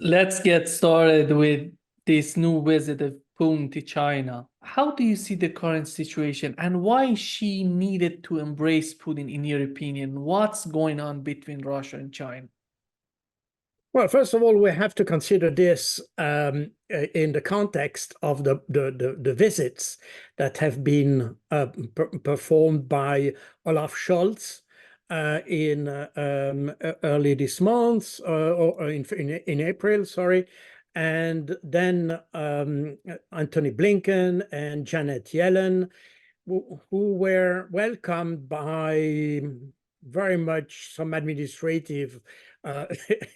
let's get started with this new visit of Putin to China. How do you see the current situation and why she needed to embrace Putin, in your opinion? What's going on between Russia and China? Well, first of all, we have to consider this in the context of the visits that have been performed by Olaf Scholz in early this month, or in April, sorry, and then Antony Blinken and Janet Yellen, who were welcomed by very much some administrative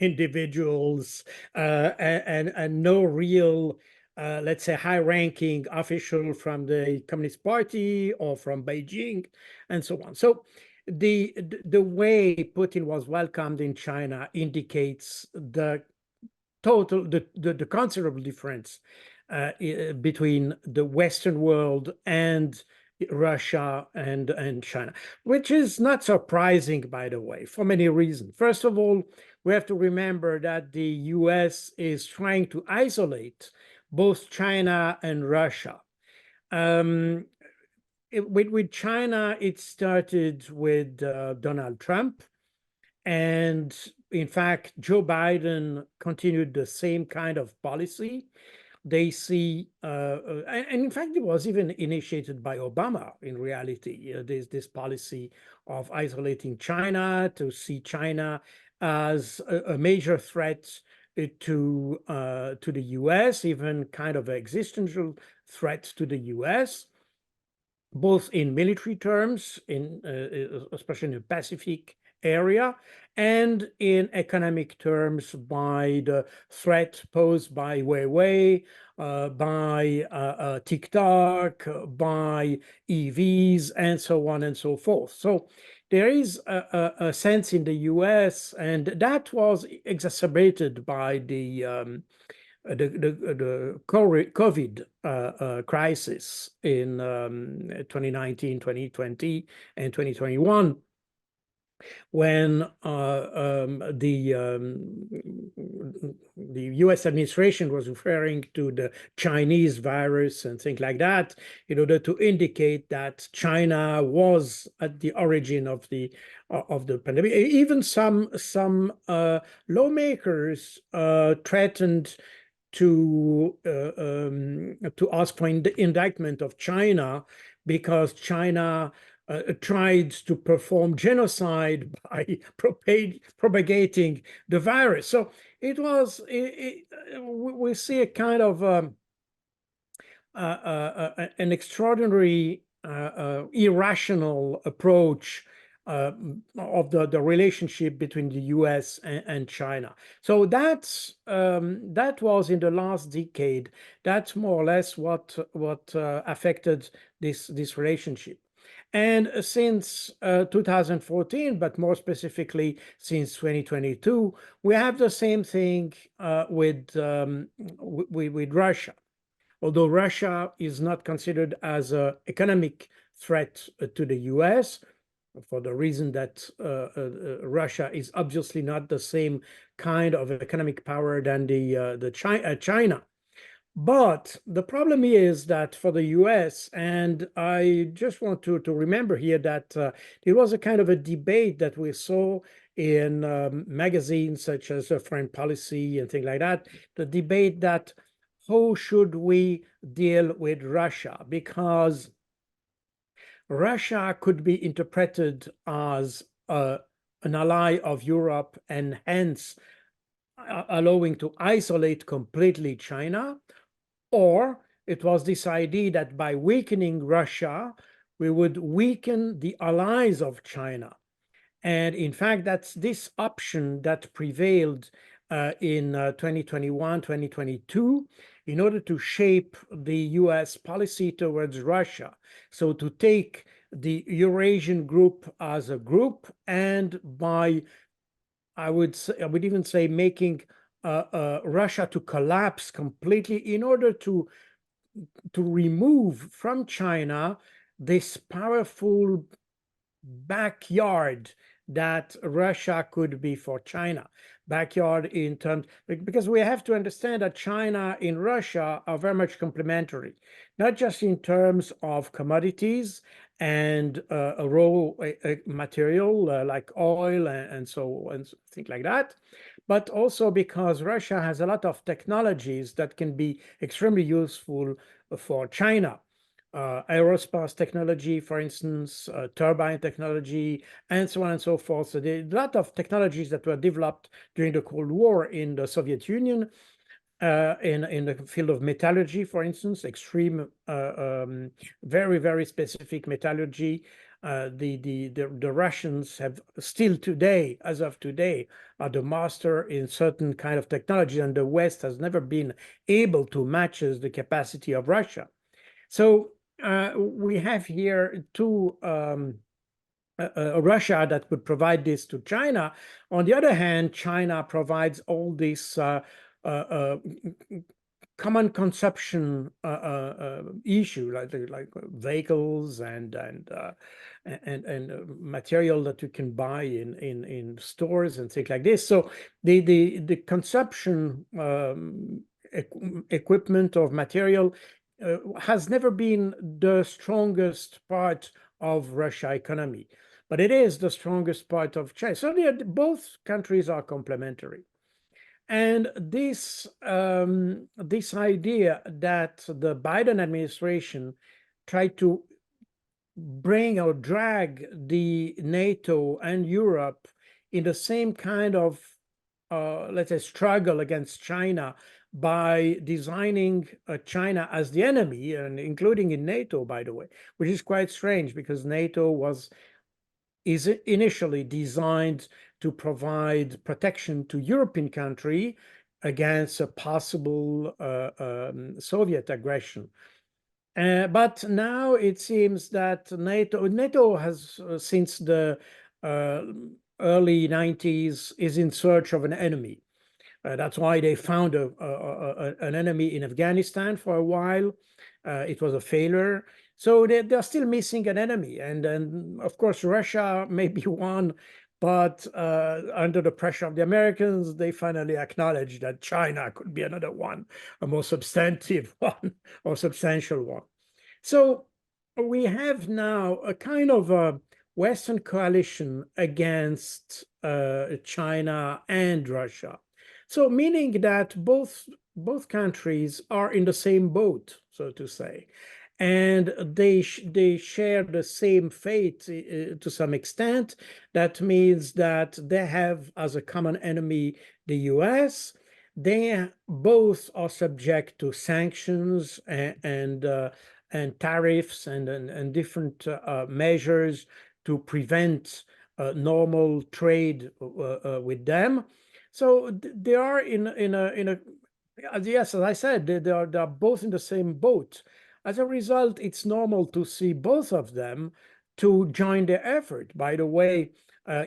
individuals and no real, let's say, high-ranking official from the Communist Party or from Beijing, and so on. So the way Putin was welcomed in China indicates the considerable difference between the Western world and Russia and China, which is not surprising, by the way, for many reasons. First of all, we have to remember that the US is trying to isolate both China and Russia. With China, it started with Donald Trump. And in fact, Joe Biden continued the same kind of policy. They see, and in fact, it was even initiated by Obama in reality, this policy of isolating China, to see China as a major threat to the US, even kind of an existential threat to the US, both in military terms, especially in the Pacific area, and in economic terms by the threat posed by Huawei, by TikTok, by EVs, and so on and so forth. So there is a sense in the US, and that was exacerbated by the COVID crisis in 2019, 2020, and 2021, when the US administration was referring to the Chinese virus and things like that, in order to indicate that China was at the origin of the pandemic. Even some lawmakers threatened to ask for indictment of China because China tried to perform genocide by propagating the virus. So it was, we see a kind of an extraordinary, irrational approach of the relationship between the US and China. So that was in the last decade. That's more or less what affected this relationship. And since 2014, but more specifically since 2022, we have the same thing with Russia. Although Russia is not considered as an economic threat to the US, for the reason that Russia is obviously not the same kind of economic power than China. But the problem is that for the US, and I just want to remember here that there was a kind of a debate that we saw in magazines such as Foreign Policy and things like that, the debate that how should we deal with Russia? Because Russia could be interpreted as an ally of Europe and hence allowing to isolate completely China, or it was this idea that by weakening Russia, we would weaken the allies of China. And in fact, that's this option that prevailed in 2021, 2022, in order to shape the US policy towards Russia. So to take the Eurasian group as a group, and by, I would even say, making Russia to collapse completely in order to remove from China this powerful backyard that Russia could be for China. Backyard in terms, because we have to understand that China and Russia are very much complementary, not just in terms of commodities and a raw material like oil and so and things like that, but also because Russia has a lot of technologies that can be extremely useful for China. Aerospace technology, for instance, turbine technology, and so on and so forth. So there are a lot of technologies that were developed during the Cold War in the Soviet Union, in the field of metallurgy, for instance, extreme, very, very specific metallurgy. The Russians have still today, as of today, are the master in certain kind of technology, and the West has never been able to match the capacity of Russia. So we have here two Russia that could provide this to China. On the other hand, China provides all this common consumption issue, like vehicles and material that you can buy in stores and things like this. So the consumption equipment of material has never been the strongest part of Russia economy, but it is the strongest part of China. So both countries are complementary. And this idea that the Biden administration tried to bring or drag the NATO and Europe in the same kind of, let's say, struggle against China by designing China as the enemy, and including in NATO, by the way, which is quite strange because NATO is initially designed to provide protection to European country against a possible Soviet aggression. But now it seems that NATO has, since the early 90s, is in search of an enemy. That's why they found an enemy in Afghanistan for a while. It was a failure. So they're still missing an enemy. And of course, Russia may be one, but under the pressure of the Americans, they finally acknowledged that China could be another one, a more substantive one or substantial one. So we have now a kind of a Western coalition against China and Russia. So meaning that both countries are in the same boat, so to say, and they share the same fate to some extent. That means that they have as a common enemy the US. They both are subject to sanctions and tariffs and different measures to prevent normal trade with them. So they are in a yes, as I said, they are both in the same boat. As a result, it's normal to see both of them to join the effort. By the way,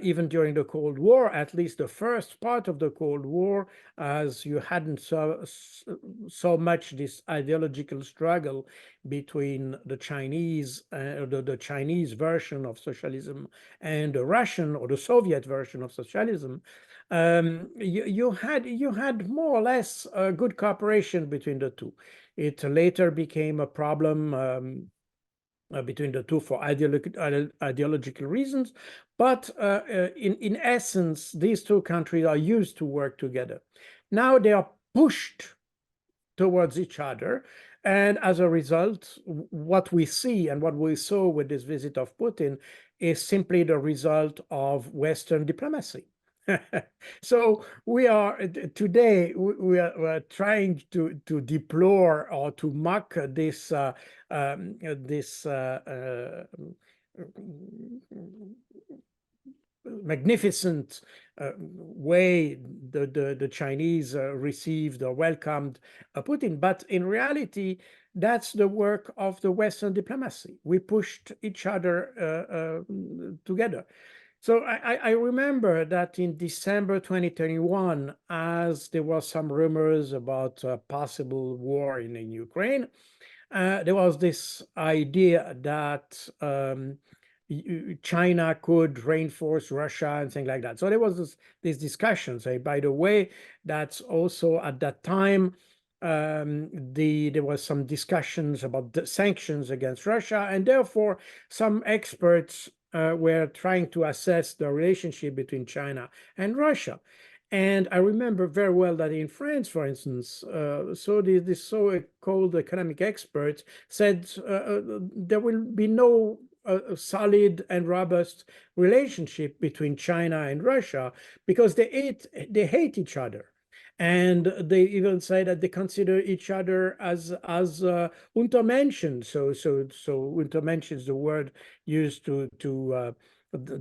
even during the Cold War, at least the first part of the Cold War, as you hadn't so much this ideological struggle between the Chinese, the Chinese version of socialism and the Russian or the Soviet version of socialism. You had more or less a good cooperation between the two. It later became a problem between the two for ideological reasons, but in essence, these two countries are used to work together. Now they are pushed towards each other, and as a result, what we see and what we saw with this visit of Putin is simply the result of Western diplomacy. So we are today we are trying to deplore or to mock this magnificent way the Chinese received or welcomed Putin. But in reality, that's the work of the Western diplomacy. We pushed each other together. So I remember that in December 2021, as there were some rumors about a possible war in Ukraine, there was this idea that China could reinforce Russia and things like that. So there was this discussion. Say, by the way, that's also at that time there was some discussions about the sanctions against Russia, and therefore some experts were trying to assess the relationship between China and Russia. And I remember very well that in France, for instance, so this so-called economic experts said there will be no solid and robust relationship between China and Russia because they hate each other. And they even say that they consider each other as Untermenschen. So Untermenschen is the word used to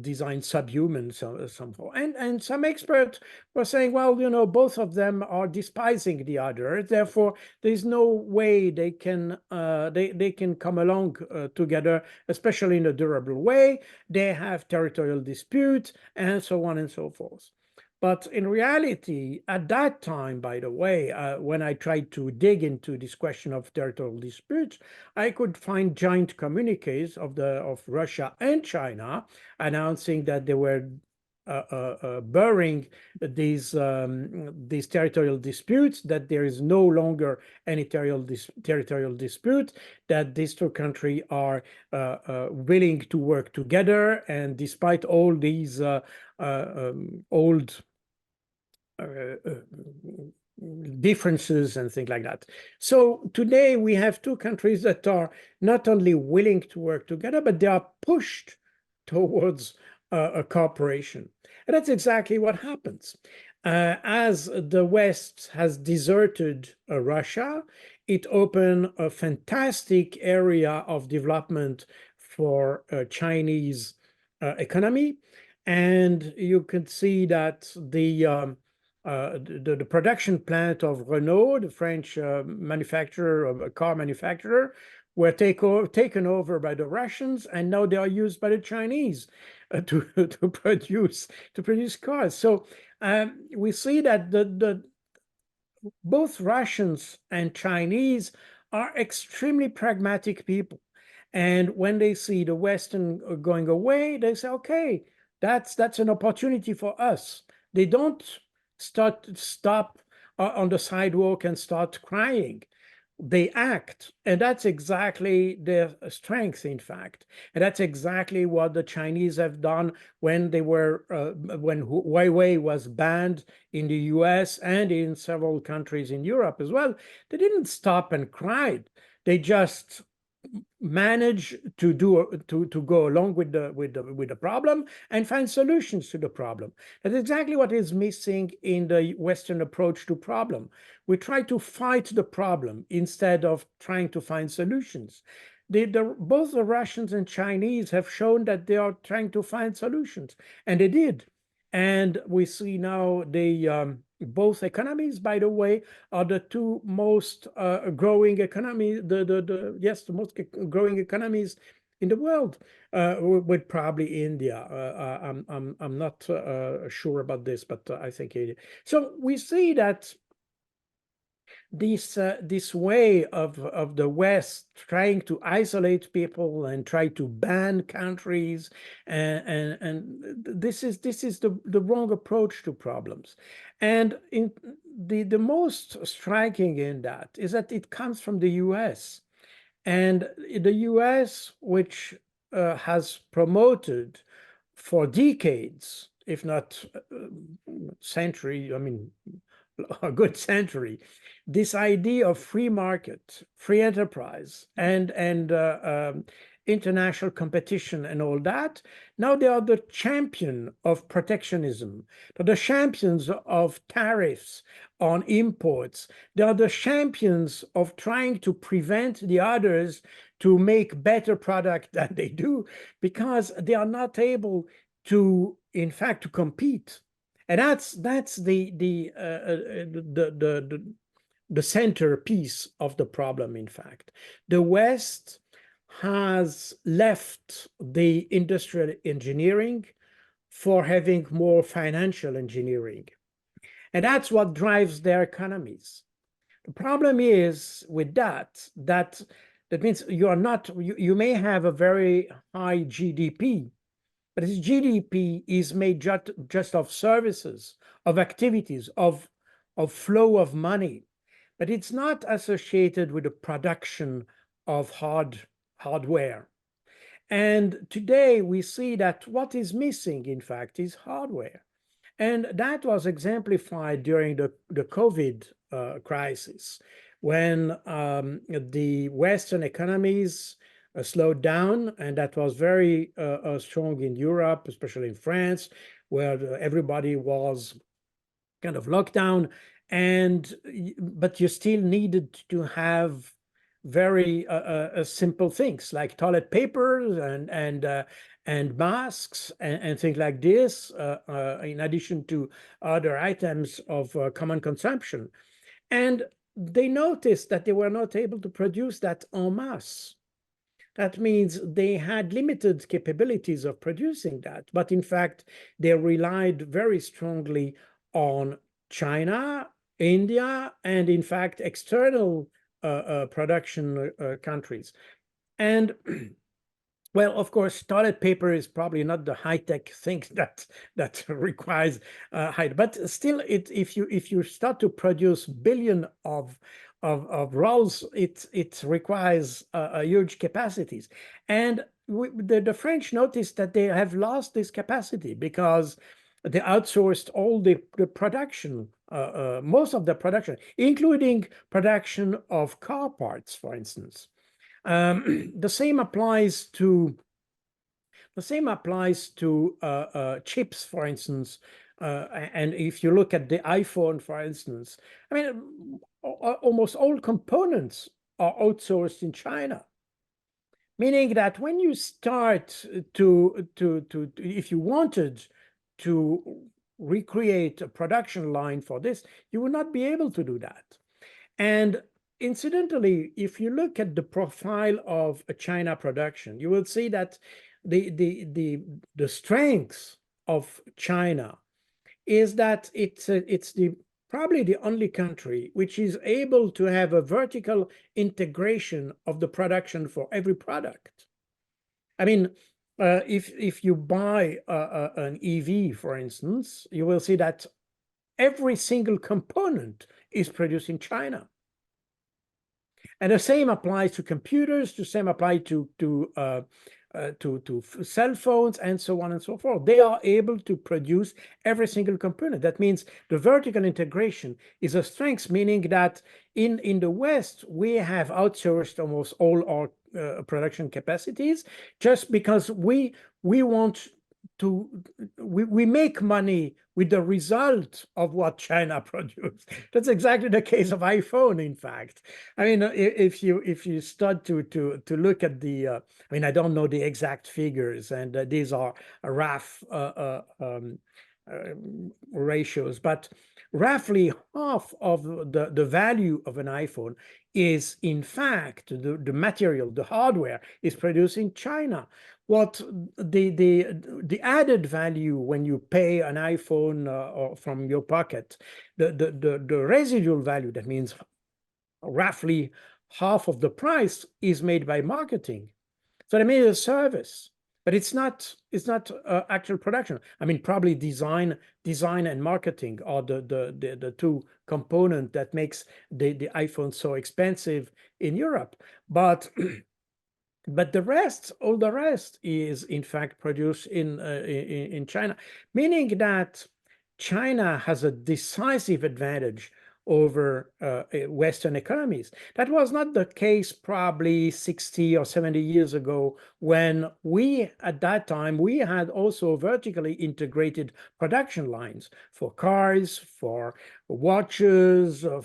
design subhumans somehow. And some experts were saying, well, both of them are despising the other. Therefore, there's no way they can come along together, especially in a durable way. They have territorial disputes and so on and so forth. But in reality, at that time, by the way, when I tried to dig into this question of territorial disputes, I could find joint communiques of Russia and China announcing that they were burying these territorial disputes, that there is no longer any territorial dispute, that these two countries are willing to work together, and despite all these old differences and things like that. So today we have two countries that are not only willing to work together, but they are pushed towards a cooperation. And that's exactly what happens. As the West has deserted Russia, it opened a fantastic area of development for Chinese economy. And you can see that the production plant of Renault, the French manufacturer, car manufacturer, were taken over by the Russians, and now they are used by the Chinese to produce cars. So we see that both Russians and Chinese are extremely pragmatic people, and when they see the Western going away, they say, "Okay, that's an opportunity for us." They don't stop on the sidewalk and start crying. They act, and that's exactly their strength, in fact. And that's exactly what the Chinese have done when when Huawei was banned in the US and in several countries in Europe as well. They didn't stop and cried. They just manage to go along with the problem and find solutions to the problem. That's exactly what is missing in the Western approach to problem. We try to fight the problem instead of trying to find solutions. Both the Russians and Chinese have shown that they are trying to find solutions, and they did. And we see now both economies, by the way, are the two most growing economies, the most growing economies in the world, with probably India. I'm not sure about this, but I think it is. So we see that this way of the West trying to isolate people and try to ban countries, and this is the wrong approach to problems. And the most striking in that is that it comes from the US. And the US, which has promoted for decades, if not century, I mean, a good century, this idea of free market, free enterprise, and international competition and all that. Now they are the champion of protectionism. They're the champions of tariffs on imports. They are the champions of trying to prevent the others to make better product than they do, because they are not able to, in fact, to compete. And that's the centerpiece of the problem, in fact. The West has left the industrial engineering for having more financial engineering. And that's what drives their economies. The problem is with that That means you are not, you may have a very high GDP, but this GDP is made just of services, of activities, of flow of money, but it's not associated with the production of hardware. And today we see that what is missing, in fact, is hardware. And that was exemplified during the COVID crisis, when the Western economies slowed down, and that was very strong in Europe, especially in France, where everybody was kind of locked down. But you still needed to have very simple things like toilet papers and masks and things like this, in addition to other items of common consumption. And they noticed that they were not able to produce that en masse. That means they had limited capabilities of producing that, but in fact, they relied very strongly on China, India, and in fact, external production countries. And well, of course, toilet paper is probably not the high-tech thing that requires high, but still, if you start to produce billion of rolls, it requires huge capacities. And the French noticed that they have lost this capacity because they outsourced all the production, most of the production, including production of car parts, for instance. The same applies to chips, for instance. And if you look at the iPhone, for instance, I mean, almost all components are outsourced in China. Meaning that when you start if you wanted to recreate a production line for this, you would not be able to do that. And incidentally, if you look at the profile of a China production, you will see that the strength of China is that it's probably the only country which is able to have a vertical integration of the production for every product. I mean, if you buy an EV, for instance, you will see that every single component is produced in China. And the same applies to computers, the same applies to cell phones, and so on and so forth. They are able to produce every single component. That means the vertical integration is a strength, meaning that in the West, we have outsourced almost all our production capacities just because we want to, we make money with the result of what China produced. That's exactly the case of iPhone, in fact. I mean, if you start to look at the, I mean, I don't know the exact figures, and these are rough ratios, but roughly half of the value of an iPhone is, in fact, the material, the hardware is produced in China. What the added value when you pay an iPhone or from your pocket, the residual value, that means roughly half of the price, is made by marketing. So they made a service, but it's not actual production. I mean, probably design and marketing are the two components that makes the iPhone so expensive in Europe. But but all the rest is in fact produced in China, meaning that China has a decisive advantage over Western economies. That was not the case probably 60 or 70 years ago, when at that time, we had also vertically integrated production lines for cars, for watches, there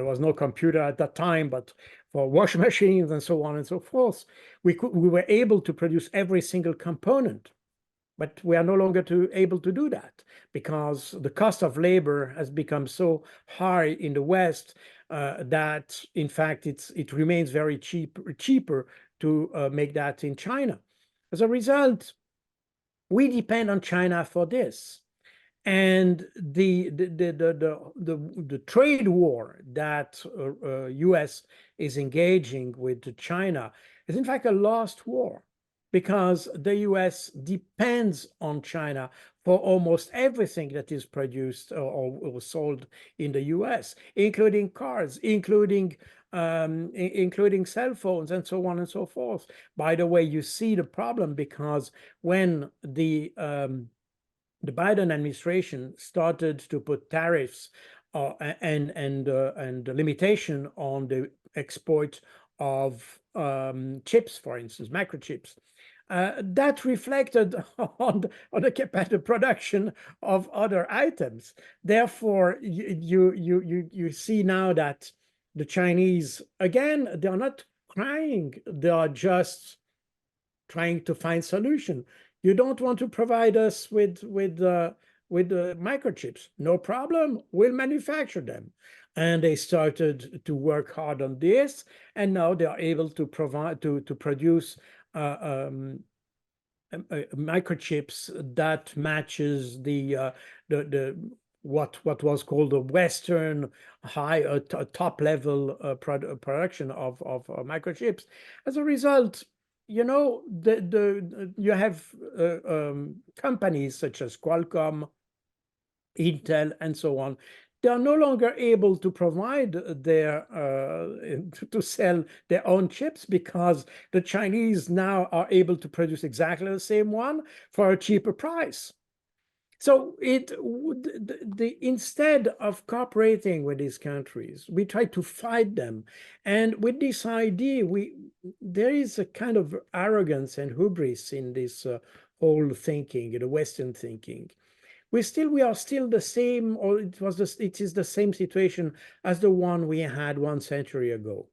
was no computer at that time, but for wash machines and so on and so forth. We were able to produce every single component. But we are no longer able to do that because the cost of labor has become so high in the West that, in fact, it remains very cheaper to make that in China. As a result, we depend on China for this. And the trade war that US is engaging with China is in fact a lost war, because the US depends on China for almost everything that is produced or sold in the US, including cars, including cell phones, and so on and so forth. By the way, you see the problem, because when the Biden administration started to put tariffs and limitation on the export of chips, for instance, microchips. That reflected on the production of other items. Therefore, you see now that the Chinese, again, they are not crying; they are just trying to find solution. You don't want to provide us with microchips? No problem. We'll manufacture them. And they started to work hard on this, and now they are able to provide to produce microchips that matches the what was called the Western high top level production of microchips. As a result, you know, you have companies such as Qualcomm, Intel, and so on. They are no longer able to provide their to sell their own chips, because the Chinese now are able to produce exactly the same one for a cheaper price. So instead of cooperating with these countries, we try to fight them. And with this idea, there is a kind of arrogance and hubris in this whole thinking, the Western thinking. We are still the same, or it is the same situation as the one we had 1 century ago,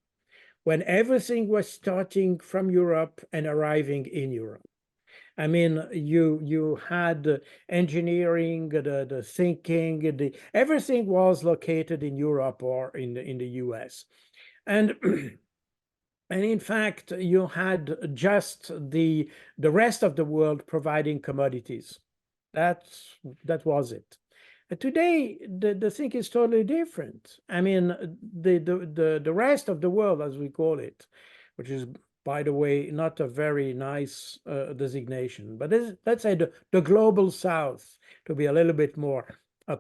when everything was starting from Europe and arriving in Europe. I mean, you had engineering, the thinking, everything was located in Europe or in the US. And and in fact, you had just the rest of the world providing commodities. That was it. Today, the thing is totally different. I mean, the rest of the world, as we call it, which is, by the way, not a very nice designation, but let's say the global South, to be a little bit more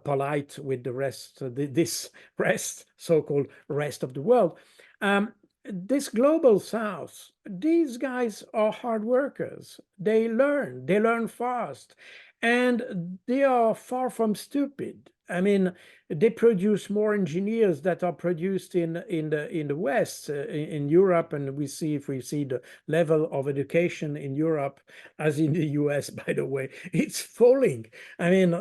polite with the rest, this rest, so-called rest of the world. This global South, these guys are hard workers. They learn fast, and they are far from stupid. I mean, they produce more engineers that are produced in the West, in Europe, and if we see the level of education in Europe as in the US, by the way, it's falling. I mean,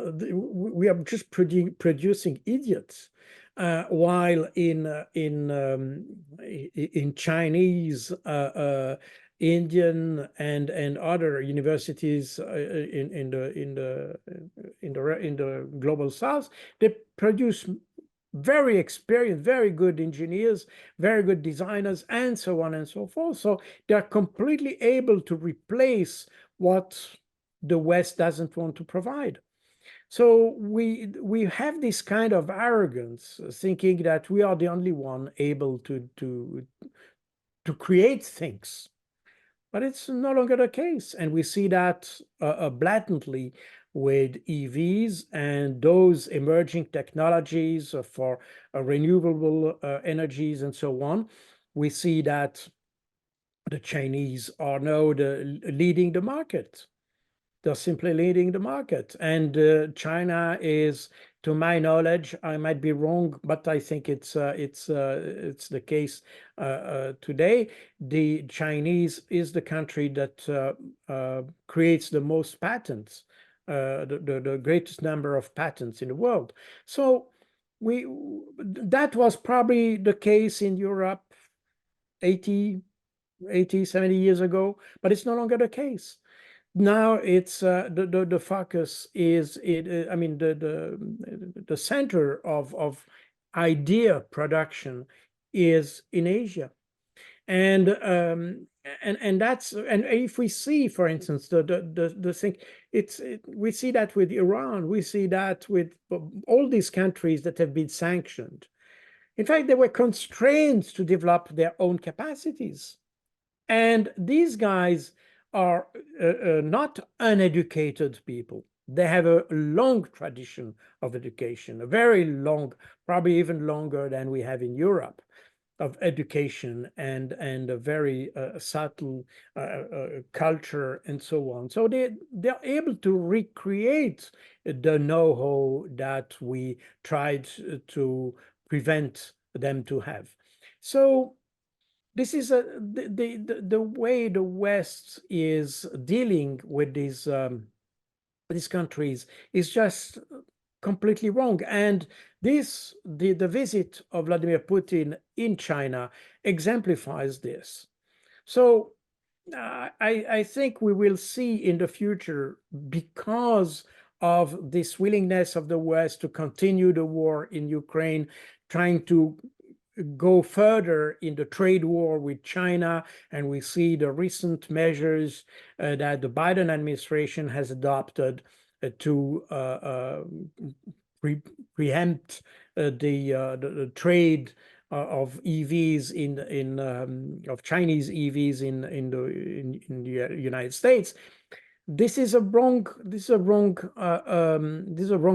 we are just producing idiots. While in Chinese, Indian, and other universities in the global South, they produce very experienced, very good engineers, very good designers, and so on and so forth. So they're completely able to replace what the West doesn't want to provide. So we have this kind of arrogance, thinking that we are the only one able to create things. But it's no longer the case. And we see that blatantly with EVs and those emerging technologies for renewable energies and so on. We see that the Chinese are now leading the market. They're simply leading the market. And China is, to my knowledge, I might be wrong, but I think it's the case today. The Chinese is the country that creates the most patents, the greatest number of patents in the world. So that was probably the case in Europe 80, 70 years ago, but it's no longer the case. Now it's the focus is I mean, the center of idea production is in Asia. And that's, and if we see, for instance, the thing, we see that with Iran, we see that with all these countries that have been sanctioned. In fact, they were constrained to develop their own capacities. And these guys are not uneducated people. They have a long tradition of education, a very long, probably even longer than we have in Europe, of education and a very subtle culture and so on. So they're able to recreate the know-how that we tried to prevent them to have. So this is the way the West is dealing with these countries is just completely wrong. And the visit of Vladimir Putin in China exemplifies this. So I think we will see in the future, because of this willingness of the West to continue the war in Ukraine, trying to go further in the trade war with China, and we see the recent measures that the Biden administration has adopted to preempt the trade of EVs of Chinese EVs in the United States. This is a wrong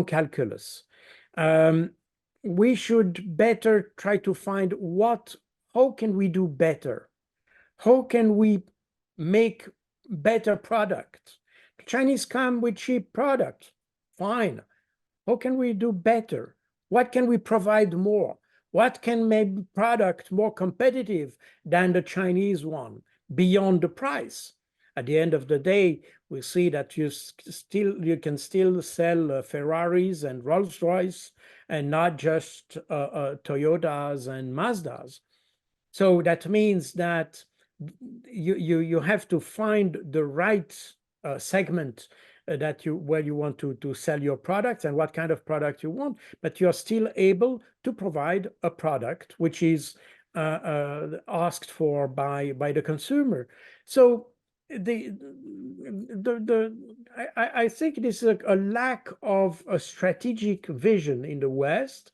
calculus. We should better try to find how can we do better? How can we make better product? The Chinese come with cheap product, fine. How can we do better? What can we provide more? What can make product more competitive than the Chinese one beyond the price? At the end of the day, we see that you can still sell Ferraris and Rolls-Royce and not just Toyotas and Mazdas. So that means that you have to find the right segment where you want to sell your products and what kind of product you want, but you're still able to provide a product which is asked for by the consumer. So I think this is a lack of a strategic vision in the West.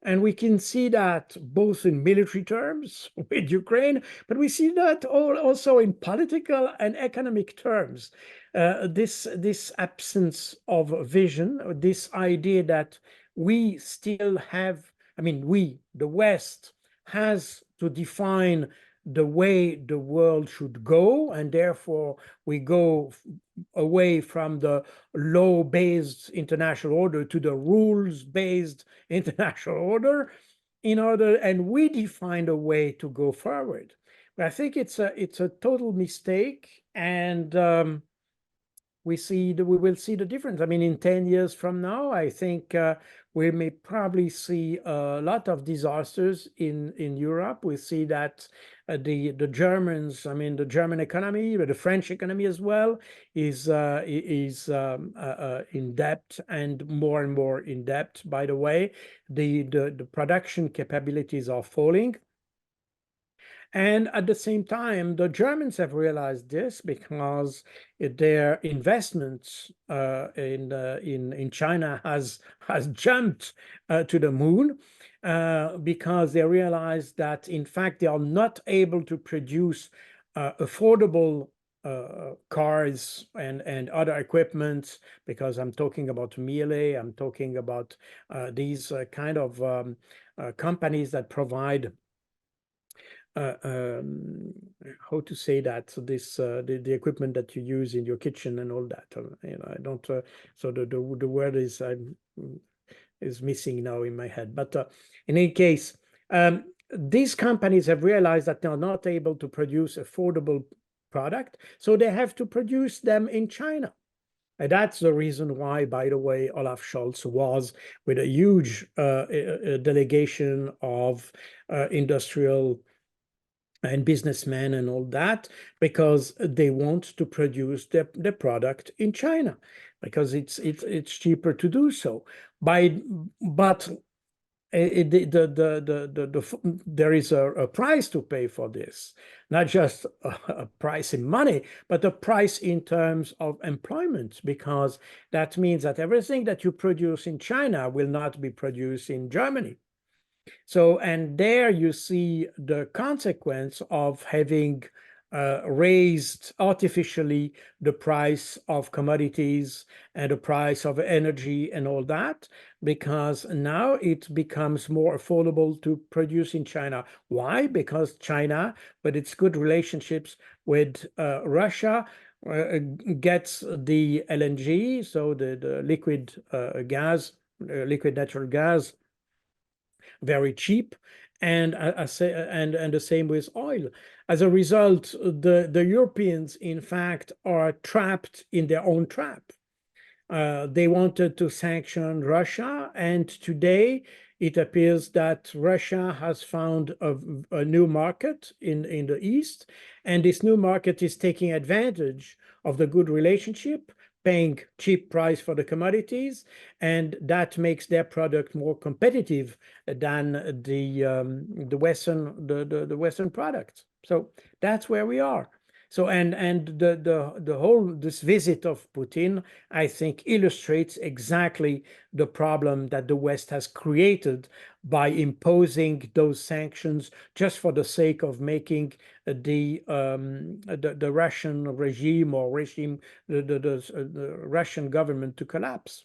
And we can see that both in military terms with Ukraine, but we see that also in political and economic terms. This absence of vision, this idea that we still have, the West has to define the way the world should go, and therefore we go away from the law-based international order to the rules-based international order, and we define a way to go forward. But I think it's a total mistake, and we will see the difference. In 10 years from now, I think we may probably see a lot of disasters in Europe. We see that the Germans, the German economy, but the French economy as well, is in debt, and more in debt. By the way, the production capabilities are falling. And at the same time, the Germans have realized this, because their investments in China has jumped to the moon, because they realized that, in fact, they are not able to produce affordable cars and other equipment, because I'm talking about Miele, I'm talking about these kind of companies that provide how to say that, the equipment that you use in your kitchen and all that. I don't. So the word is missing now in my head. But in any case, these companies have realized that they are not able to produce affordable product, so they have to produce them in China. And that's the reason why, by the way, Olaf Scholz was with a huge delegation of industrial and businessmen and all that, because they want to produce the product in China, because it's cheaper to do so. But there is a price to pay for this, not just a price in money, but a price in terms of employment, because that means that everything that you produce in China will not be produced in Germany. So, and there you see the consequence of having raised artificially the price of commodities and the price of energy and all that, because now it becomes more affordable to produce in China. Why? Because China, with its good relationships with Russia, gets the LNG, so the liquid gas, liquid natural gas, very cheap, and the same with oil. As a result, the Europeans, in fact, are trapped in their own trap. They wanted to sanction Russia, and today it appears that Russia has found a new market in the East, and this new market is taking advantage of the good relationship, paying cheap price for the commodities, and that makes their product more competitive than the Western products. So that's where we are. So and the whole this visit of Putin, I think, illustrates exactly the problem that the West has created by imposing those sanctions just for the sake of making the Russian regime or the Russian government to collapse.